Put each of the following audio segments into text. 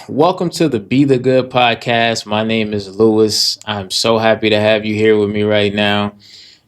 Welcome to the Be the Good podcast. My name is Lewis. I'm so happy to have you here with me right now.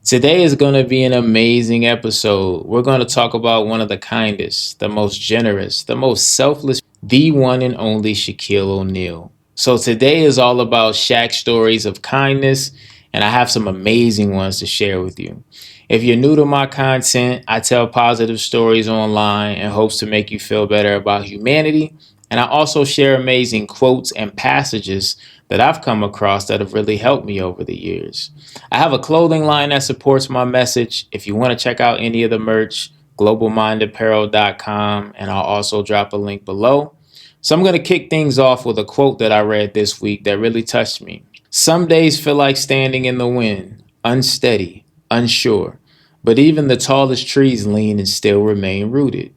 Today is going to be an amazing episode. We're going to talk about one of the kindest, the most generous, the most selfless, the one and only Shaquille O'Neal. So today is all about Shaq's stories of kindness, and I have some amazing ones to share with you. If you're new to my content, I tell positive stories online in hopes to make you feel better about humanity. And I also share amazing quotes and passages that I've come across that have really helped me over the years. I have a clothing line that supports my message. If you want to check out any of the merch, globalmindapparel.com, and I'll also drop a link below. So I'm going to kick things off with a quote that I read this week that really touched me. Some days feel like standing in the wind, unsteady, unsure, but even the tallest trees lean and still remain rooted.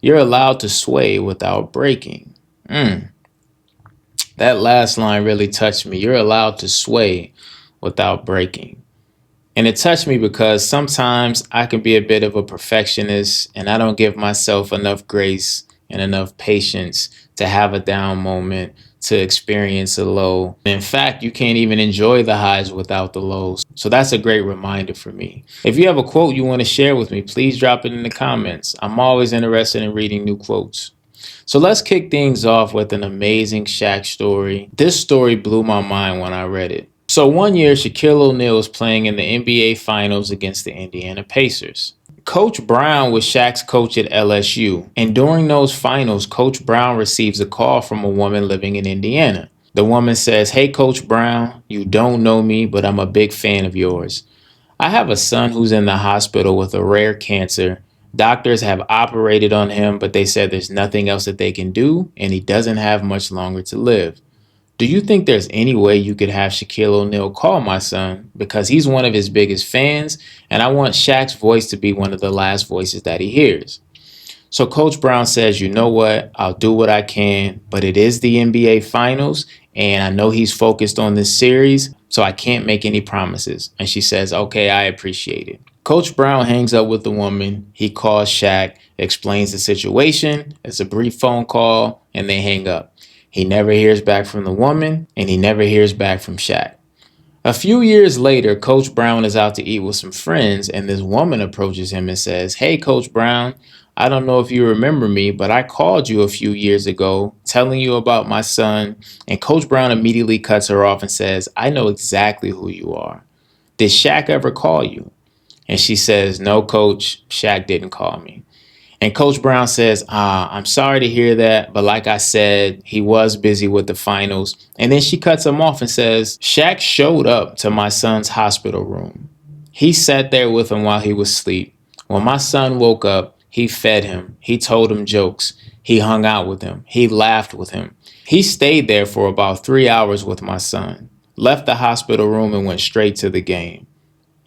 You're allowed to sway without breaking. That last line really touched me. You're allowed to sway without breaking. And it touched me because sometimes I can be a bit of a perfectionist and I don't give myself enough grace and enough patience to have a down moment, to experience a low. In fact, you can't even enjoy the highs without the lows. So that's a great reminder for me. If you have a quote you want to share with me, please drop it in the comments. I'm always interested in reading new quotes. So let's kick things off with an amazing Shaq story. This story blew my mind when I read it. So one year, Shaquille O'Neal was playing in the NBA Finals against the Indiana Pacers. Coach Brown was Shaq's coach at LSU, and during those finals, Coach Brown receives a call from a woman living in Indiana. The woman says, "Hey, Coach Brown, you don't know me, but I'm a big fan of yours. I have a son who's in the hospital with a rare cancer. Doctors have operated on him, but they said there's nothing else that they can do, and he doesn't have much longer to live. Do you think there's any way you could have Shaquille O'Neal call my son? Because he's one of his biggest fans, and I want Shaq's voice to be one of the last voices that he hears." So Coach Brown says, "You know what? I'll do what I can, but it is the NBA Finals, and I know he's focused on this series, so I can't make any promises." And she says, "Okay, I appreciate it." Coach Brown hangs up with the woman. He calls Shaq, explains the situation. It's a brief phone call, and they hang up. He never hears back from the woman, and he never hears back from Shaq. A few years later, Coach Brown is out to eat with some friends, and this woman approaches him and says, "Hey, Coach Brown, I don't know if you remember me, but I called you a few years ago telling you about my son." And Coach Brown immediately cuts her off and says, "I know exactly who you are. Did Shaq ever call you?" And she says, "No, Coach, Shaq didn't call me." And Coach Brown says, "I'm sorry to hear that, but like I said, he was busy with the finals." And then she cuts him off and says, "Shaq showed up to my son's hospital room. He sat there with him while he was asleep. When my son woke up, he fed him. He told him jokes. He hung out with him. He laughed with him. He stayed there for about 3 hours with my son, left the hospital room and went straight to the game."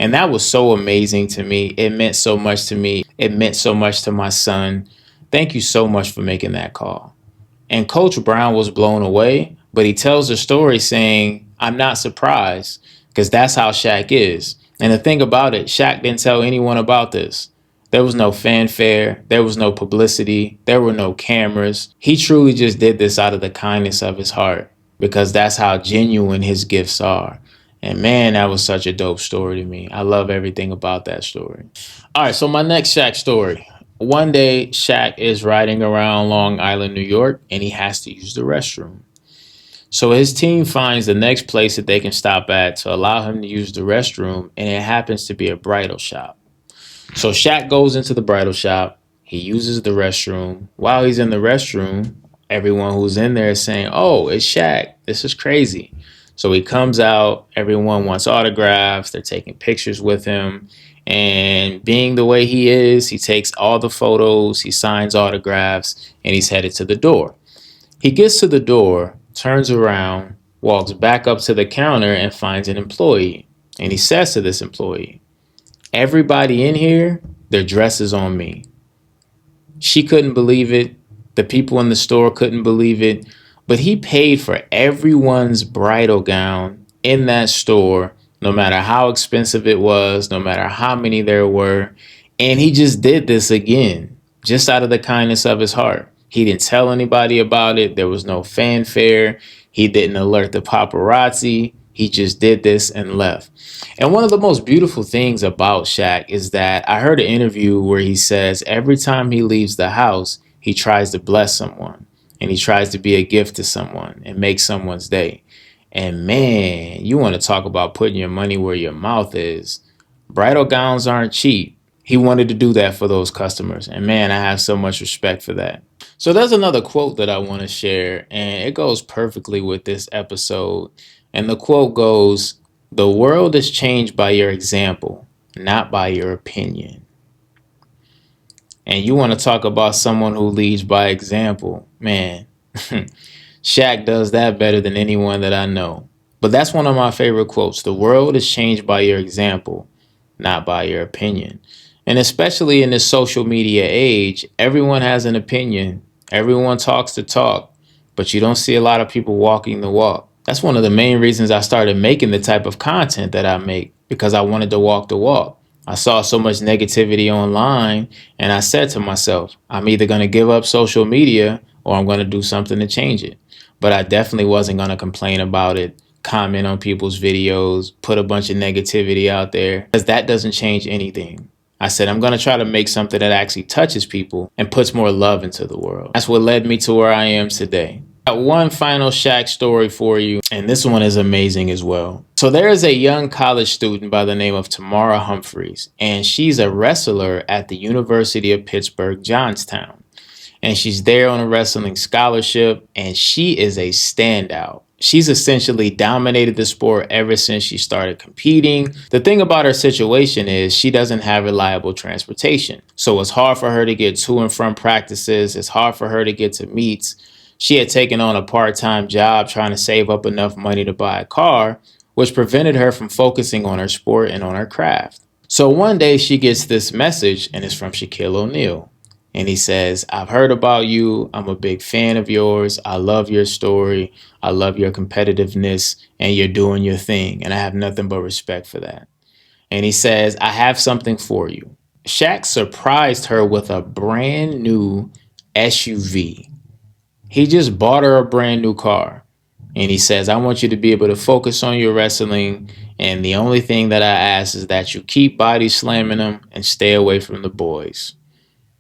And that was so amazing to me. It meant so much to me. It meant so much to my son. Thank you so much for making that call. And Coach Brown was blown away, but he tells the story saying, "I'm not surprised because that's how Shaq is." And the thing about it, Shaq didn't tell anyone about this. There was no fanfare. There was no publicity. There were no cameras. He truly just did this out of the kindness of his heart because that's how genuine his gifts are. And man, that was such a dope story to me. I love everything about that story. All right, so my next Shaq story. One day, Shaq is riding around Long Island, New York, and he has to use the restroom. So his team finds the next place that they can stop at to allow him to use the restroom, and it happens to be a bridal shop. So Shaq goes into the bridal shop. He uses the restroom. While he's in the restroom, everyone who's in there is saying, "Oh, it's Shaq. This is crazy." So he comes out. Everyone wants autographs. They're taking pictures with him. And being the way he is, he takes all the photos, he signs autographs, and he's headed to the door. He gets to the door, turns around, walks back up to the counter, and finds an employee. And he says to this employee, "Everybody in here, their dress is on me." She couldn't believe it. The people in the store couldn't believe it. But he paid for everyone's bridal gown in that store, no matter how expensive it was, no matter how many there were. And he just did this again, just out of the kindness of his heart. He didn't tell anybody about it. There was no fanfare. He didn't alert the paparazzi. He just did this and left. And one of the most beautiful things about Shaq is that I heard an interview where he says every time he leaves the house, he tries to bless someone and he tries to be a gift to someone and make someone's day. And man, you want to talk about putting your money where your mouth is. Bridal gowns aren't cheap. He wanted to do that for those customers. And man, I have so much respect for that. So there's another quote that I want to share, and it goes perfectly with this episode. And the quote goes, "The world is changed by your example, not by your opinion." And you want to talk about someone who leads by example. Man, Shaq does that better than anyone that I know. But that's one of my favorite quotes. The world is changed by your example, not by your opinion. And especially in this social media age, everyone has an opinion. Everyone talks the talk, but you don't see a lot of people walking the walk. That's one of the main reasons I started making the type of content that I make, because I wanted to walk the walk. I saw so much negativity online, and I said to myself, I'm either going to give up social media or I'm going to do something to change it. But I definitely wasn't going to complain about it, comment on people's videos, put a bunch of negativity out there, because that doesn't change anything. I said, I'm going to try to make something that actually touches people and puts more love into the world. That's what led me to where I am today. Got one final Shaq story for you, and this one is amazing as well. So there is a young college student by the name of Tamara Humphreys, and she's a wrestler at the University of Pittsburgh, Johnstown. And she's there on a wrestling scholarship, and she is a standout. She's essentially dominated the sport ever since she started competing. The thing about her situation is she doesn't have reliable transportation. So it's hard for her to get to and from practices. It's hard for her to get to meets. She had taken on a part-time job trying to save up enough money to buy a car, which prevented her from focusing on her sport and on her craft. So one day she gets this message, and it's from Shaquille O'Neal. And he says, I've heard about you. I'm a big fan of yours. I love your story. I love your competitiveness, and you're doing your thing. And I have nothing but respect for that. And he says, I have something for you. Shaq surprised her with a brand new SUV. He just bought her a brand new car. And he says, I want you to be able to focus on your wrestling. And the only thing that I ask is that you keep body slamming them and stay away from the boys.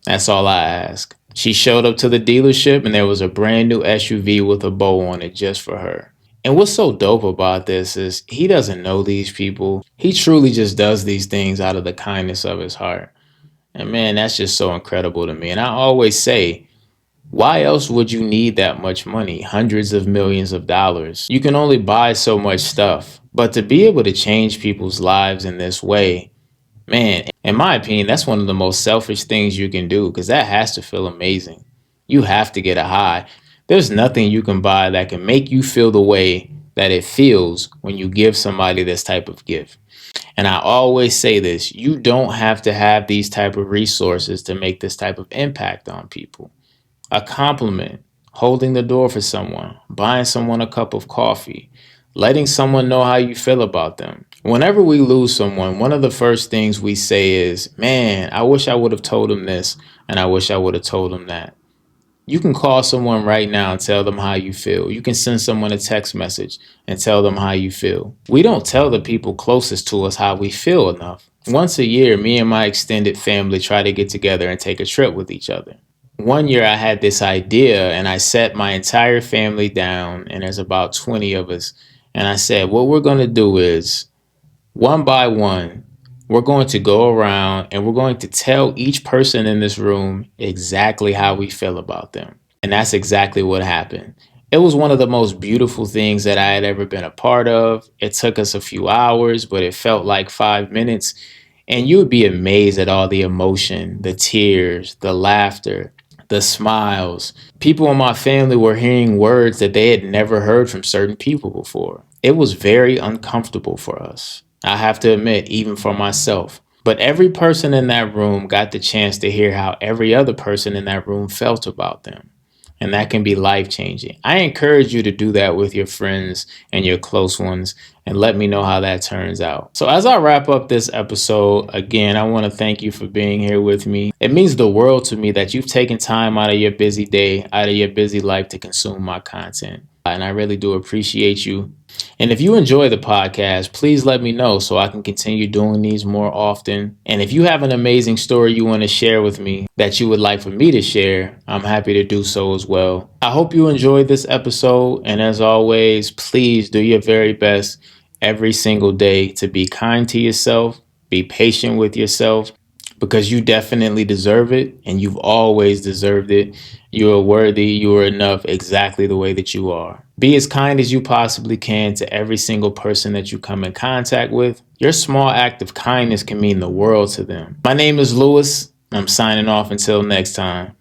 That's all I ask. She showed up to the dealership and there was a brand new SUV with a bow on it just for her. And what's so dope about this is he doesn't know these people. He truly just does these things out of the kindness of his heart. And man, that's just so incredible to me. And I always say, why else would you need that much money? Hundreds of millions of dollars. You can only buy so much stuff. But to be able to change people's lives in this way, man, in my opinion, that's one of the most selfish things you can do, because that has to feel amazing. You have to get a high. There's nothing you can buy that can make you feel the way that it feels when you give somebody this type of gift. And I always say this, you don't have to have these type of resources to make this type of impact on people. A compliment, holding the door for someone, buying someone a cup of coffee, letting someone know how you feel about them. Whenever we lose someone, one of the first things we say is, man, I wish I would have told him this, and I wish I would have told him that. You can call someone right now and tell them how you feel. You can send someone a text message and tell them how you feel. We don't tell the people closest to us how we feel enough. Once a year, me and my extended family try to get together and take a trip with each other. One year I had this idea and I set my entire family down, and there's about 20 of us. And I said, what we're going to do is, one by one, we're going to go around and we're going to tell each person in this room exactly how we feel about them. And that's exactly what happened. It was one of the most beautiful things that I had ever been a part of. It took us a few hours, but it felt like 5 minutes. And you would be amazed at all the emotion, the tears, the laughter, the smiles. People in my family were hearing words that they had never heard from certain people before. It was very uncomfortable for us. I have to admit, even for myself. But every person in that room got the chance to hear how every other person in that room felt about them. And that can be life changing. I encourage you to do that with your friends and your close ones and let me know how that turns out. So, as I wrap up this episode, again, I want to thank you for being here with me. It means the world to me that you've taken time out of your busy day, out of your busy life to consume my content. And I really do appreciate you. And if you enjoy the podcast, please let me know so I can continue doing these more often. And if you have an amazing story you want to share with me that you would like for me to share, I'm happy to do so as well. I hope you enjoyed this episode. And as always, please do your very best every single day to be kind to yourself, be patient with yourself, because you definitely deserve it and you've always deserved it. You are worthy. You are enough exactly the way that you are. Be as kind as you possibly can to every single person that you come in contact with. Your small act of kindness can mean the world to them. My name is Lewis. I'm signing off until next time.